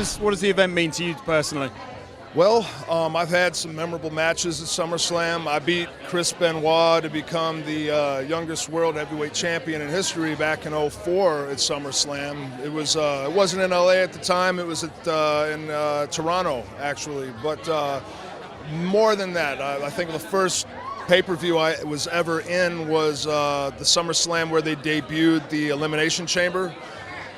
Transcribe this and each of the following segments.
does the event mean to you personally? Well, I've had some memorable matches at SummerSlam. I beat Chris Benoit to become the youngest world heavyweight champion in history back in '04 at SummerSlam. It wasn't in LA at the time. It was in Toronto, actually. But more than that, I think the first pay-per-view I was ever in was the SummerSlam where they debuted the Elimination Chamber.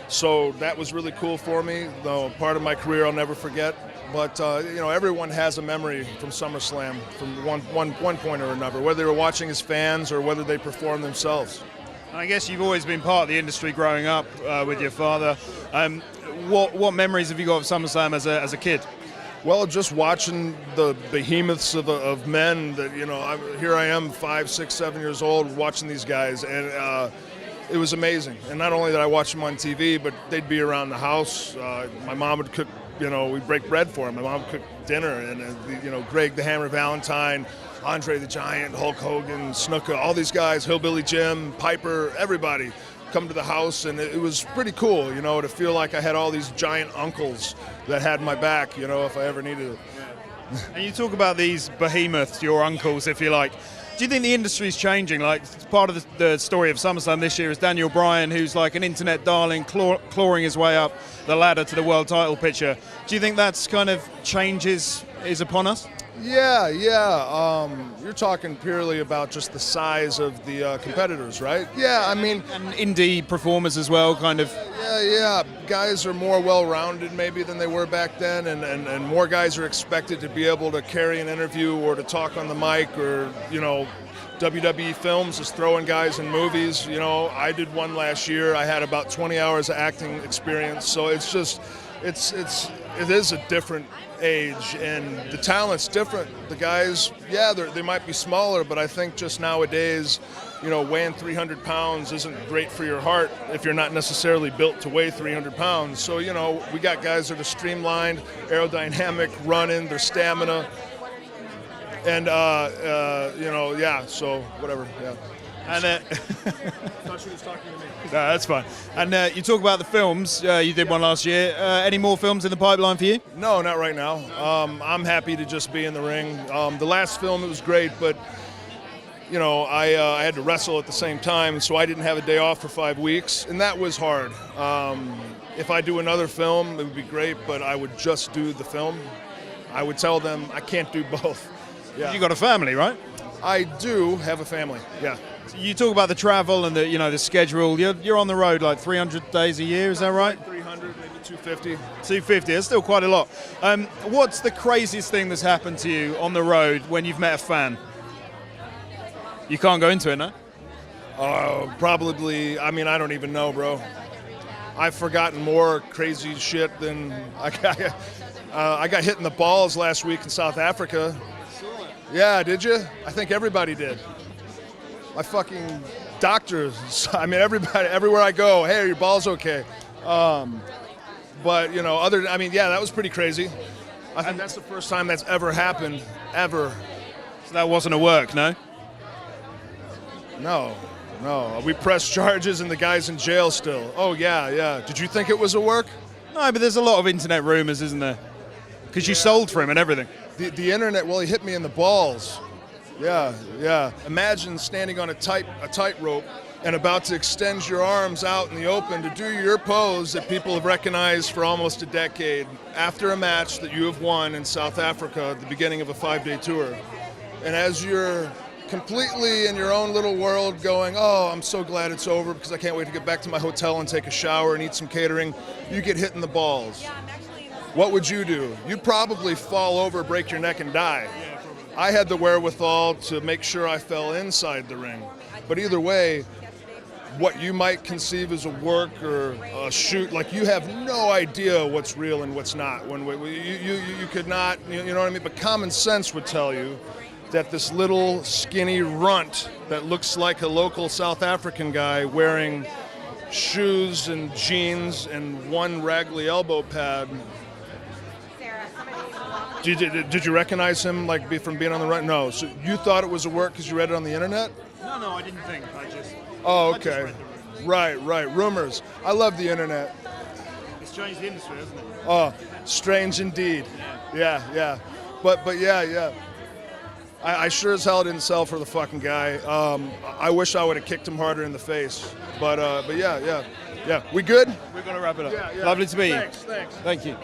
So that was really cool for me, though part of my career I'll never forget. But everyone has a memory from SummerSlam from one point or another, whether they were watching as fans or whether they performed themselves. And I guess you've always been part of the industry growing up with your father. What memories have you got of SummerSlam as a kid? Well, just watching the behemoths of men that, here I am, 5, 6, 7 years old, watching these guys, and it was amazing. And not only did I watch them on TV, but they'd be around the house. My mom would cook, we'd break bread for them. My mom would cook dinner, and, Greg the Hammer Valentine, Andre the Giant, Hulk Hogan, Snuka, all these guys, Hillbilly Jim, Piper, everybody come to the house, and it was pretty cool, to feel like I had all these giant uncles that had my back, if I ever needed it. And you talk about these behemoths, your uncles, if you like. Do you think the industry's changing? Like, part of the story of SummerSlam this year is Daniel Bryan, who's like an internet darling, clawing his way up the ladder to the world title picture. Do you think that's kind of changes is upon us? Yeah. You're talking purely about just the size of the competitors, right? Yeah, I mean... And indie performers as well, kind of... Yeah. Guys are more well-rounded maybe than they were back then, and more guys are expected to be able to carry an interview or to talk on the mic, or, WWE Films is throwing guys in movies. I did one last year. I had about 20 hours of acting experience, so it's just... It is a different age, and the talent's different. The guys, they might be smaller, but I think just nowadays, weighing 300 pounds isn't great for your heart if you're not necessarily built to weigh 300 pounds. So, we got guys that are streamlined, aerodynamic, running, their stamina, and, so whatever, yeah. And I thought she was talking to me. No, that's fine. And you talk about the films. You did one last year. Any more films in the pipeline for you? No, not right now. I'm happy to just be in the ring. The last film, it was great, but I had to wrestle at the same time, so I didn't have a day off for 5 weeks, and that was hard. If I do another film, it would be great, but I would just do the film. I would tell them I can't do both. Yeah. You got a family, right? I do have a family. Yeah. You talk about the travel and the schedule. You're on the road like 300 days a year, is that right? 300, maybe 250. 250. That's still quite a lot. What's the craziest thing that's happened to you on the road when you've met a fan? You can't go into it, no? Probably. I mean, I don't even know, bro. I've forgotten more crazy shit than I got hit in the balls last week in South Africa. Yeah, did you? I think everybody did. My fucking doctors, everybody, everywhere I go, hey, are your balls okay? But, that was pretty crazy. I think that's the first time that's ever happened, ever. So that wasn't a work, no? No. We pressed charges and the guy's in jail still. Oh, yeah. Did you think it was a work? No, but there's a lot of internet rumors, isn't there? Because you sold for him and everything. The internet, well, he hit me in the balls. Yeah. Imagine standing on a tightrope and about to extend your arms out in the open to do your pose that people have recognized for almost a decade after a match that you have won in South Africa at the beginning of a 5-day tour. And as you're completely in your own little world going, oh, I'm so glad it's over because I can't wait to get back to my hotel and take a shower and eat some catering, you get hit in the balls. What would you do? You'd probably fall over, break your neck, and die. I had the wherewithal to make sure I fell inside the ring. But either way, what you might conceive as a work or a shoot, like you have no idea what's real and what's not. When you could not, you know what I mean? But common sense would tell you that this little skinny runt that looks like a local South African guy wearing shoes and jeans and one raggedy elbow pad. Did you recognize him from being on the run? No. So you thought it was a work because you read it on the internet? No, I didn't think. Oh, okay. Right. Rumors. I love the internet. changed the industry, hasn't it? Oh, strange indeed. Yeah. But yeah. I sure as hell didn't sell for the fucking guy. I wish I would have kicked him harder in the face. But yeah. We good? We're going to wrap it up. Yeah. Lovely to meet you. Thanks. Thank you.